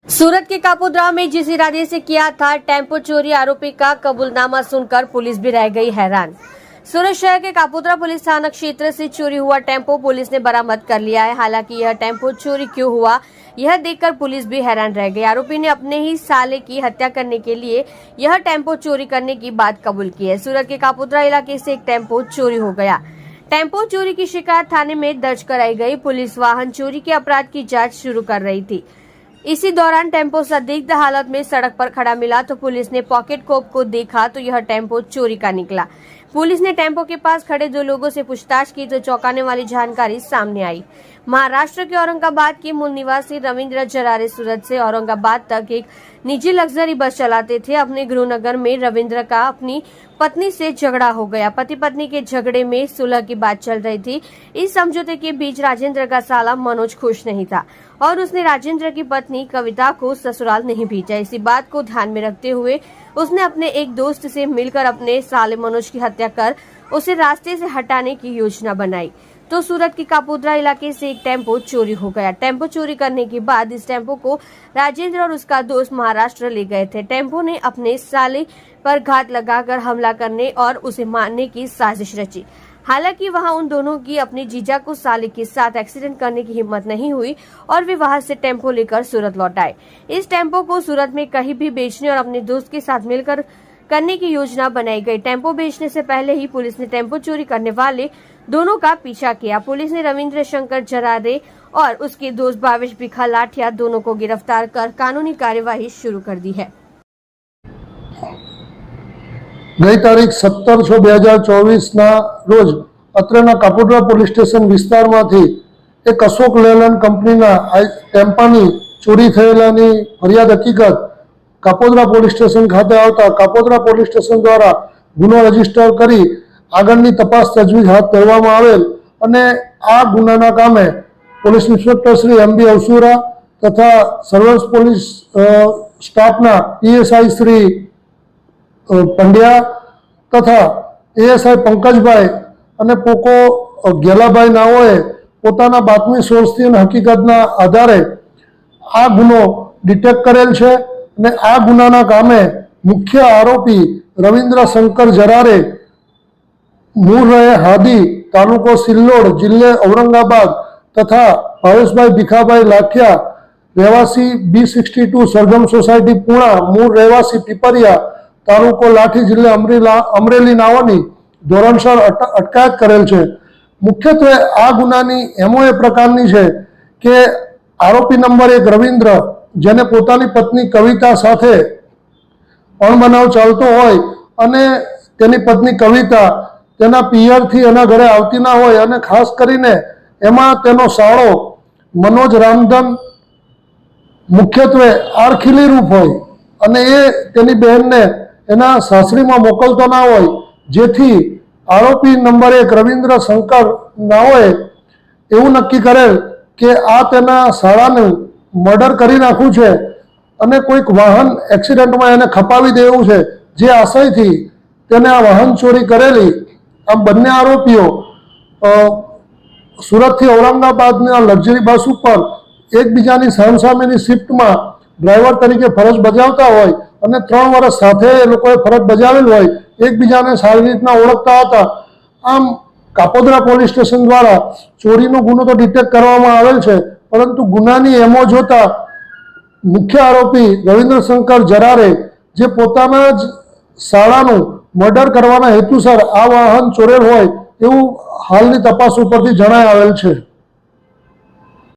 सूरत के कापोद्रा में जिस इरादे से किया था टेम्पो चोरी, आरोपी का कबूलनामा सुनकर पुलिस भी रह गई हैरान। सूरत शहर के कापोद्रा पुलिस थाना क्षेत्र से चोरी हुआ टेम्पो पुलिस ने बरामद कर लिया है। हालांकि यह टेम्पो चोरी क्यों हुआ यह देखकर पुलिस भी हैरान रह गई। आरोपी ने अपने ही साले की हत्या करने के लिए यह टेम्पो चोरी करने की बात कबूल की है। सूरत के कापोद्रा इलाके से एक टेम्पो चोरी हो गया। टेम्पो चोरी की शिकायत थाने में दर्ज कराई गई। पुलिस वाहन चोरी के अपराध की जाँच शुरू कर रही थी। इसी दौरान टेम्पो संदिग्ध हालत में सड़क पर खड़ा मिला तो पुलिस ने पॉकेट कोप को देखा तो यह टेम्पो चोरी का निकला। पुलिस ने टेम्पो के पास खड़े दो लोगों से पूछताछ की तो चौंकाने वाली जानकारी सामने आई। महाराष्ट्र के औरंगाबाद के मूल निवासी रविंद्र जरारे सूरत से औरंगाबाद तक एक निजी लग्जरी बस चलाते थे। अपने गृहनगर में रविंद्र का अपनी पत्नी से झगड़ा हो गया। पति पत्नी के झगड़े में सुलह की बात चल रही थी। इस समझौते के बीच राजेंद्र का साला मनोज खुश नहीं था और उसने राजेंद्र की पत्नी कविता को ससुराल नहीं भेजा। इसी बात को ध्यान में रखते हुए उसने अपने एक दोस्त से मिलकर अपने साले मनोज की हत्या कर उसे रास्ते से हटाने की योजना बनाई तो सूरत के कापोद्रा इलाके से एक टेम्पो चोरी हो गया। टेम्पो चोरी करने के बाद इस टेम्पो को राजेंद्र और उसका दोस्त महाराष्ट्र ले गए थे। टेम्पो ने अपने साले पर घात लगाकर हमला करने और उसे मारने की साजिश रची। हालांकि वहां उन दोनों की अपने जीजा को साले के साथ एक्सीडेंट करने की हिम्मत नहीं हुई और वे वहां से टेम्पो लेकर सूरत लौट आए। इस टेम्पो को सूरत में कहीं भी बेचने और अपने दोस्त के साथ मिलकर करने की योजना बनाई गई। टेम्पो बेचने से पहले ही पुलिस ने टेम्पो चोरी करने वाले दोनों का पीछा किया। पुलिस ने रविंद्र शंकर जरारे और उसके दोस्त भावेश भिखा लाठिया दोनों को गिरफ्तार कर कानूनी कार्यवाही शुरू कर दी है। गई तारीख 17/6/2024 ना रोज અત્રેના કાપોદ્રા પોલીસ સ્ટેશન વિસ્તારમાંથી એક અશોક લેલન્ડ કંપનીના ટેમ્પાની ચોરી થયેલાની ફરિયાદ હકીકત કાપોદ્રા પોલીસ સ્ટેશન ખાતે આવતા કાપોદ્રા પોલીસ સ્ટેશન દ્વારા ગુનો રજીસ્ટર કરી આગળની તપાસ તજવીજ હાથ ધરવામાં આવેલ અને આ ગુનાના કામે પોલીસ ઇન્સ્પેક્ટર શ્રી MB અવસુરા તથા સર્વેલન્સ પોલીસ સ્ટાફના PSI શ્રી પંડ્યા તથા ASI પંકજભાઈ અને પોકો ગેલાભાઈ નાઓએ પોતાના બાતમી સોર્સથી અને હકીકતના આધારે આ ગુનો ડિટેક્ટ કરેલ છે અને આ ગુનાના કામે મુખ્ય આરોપી રવિન્દ્ર શંકર જરારે મૂળ રહે હાદી તાલુકો સિલ્લોડ જિલ્લે ઔરંગાબાદ તથા ભાવેશભાઈ ભીખાભાઈ લાઠિયા રહેવાસી B62 સરગમ સોસાયટી પૂણા મૂળ રહેવાસી પીપરિયા તાલુકો લાઠી જિલ્લે અમરેલી નાઓની ધોરણસર અટકાયત કરેલ છે। મુખ્યત્વે આ ગુનાની MOA પ્રકારની છે કે આરોપી નંબર 1 રવિન્દ્ર જેને પોતાની પત્ની કવિતા સાથે અણબનાવ ચાલતો હોય અને તેની પત્ની કવિતા તેના પિયરથી એના ઘરે આવતી ના હોય અને ખાસ કરીને એમાં તેનો સાળો મનોજ રામધન મુખ્યત્વે આરખીલી રૂપ હોય અને એ તેની બહેનને એના સાસરીમાં મોકલતો ના હોય જેથી આરોપી નંબર 1 રવિન્દ્ર શંકર નાઓએ એવું નક્કી કરેલ કે આ તેના શાળાનું મર્ડર કરી નાખવું છે અને કોઈક વાહન એક્સિડન્ટમાં એને ખપાવી દેવું છે જે આશયથી તેને આ વાહન ચોરી કરેલી। આ બંને આરોપીઓ સુરતથી ઔરંગાબાદના લક્ઝરી બસ ઉપર એકબીજાની સામસામેની શિફ્ટમાં ડ્રાઈવર તરીકે ફરજ બજાવતા હોય અને 3 વર્ષ સાથે એ લોકોએ ફરજ બજાવેલ હોય એકબીજાને સારી રીતના ઓળખતા હતા। આમ કાપોદ્રા પોલીસ સ્ટેશન દ્વારા ચોરીનો ગુનો તો ડિટેક્ટ કરવામાં આવેલ છે પરંતુ ગુનાની MO જોતા મુખ્ય આરોપી રવિન્દ્ર શંકર જરારે જે પોતાના જ શાળાનું મર્ડર કરવાના હેતુસર આ વાહન ચોરેલ હોય એવું હાલની તપાસ ઉપરથી જણાઈ આવેલ છે।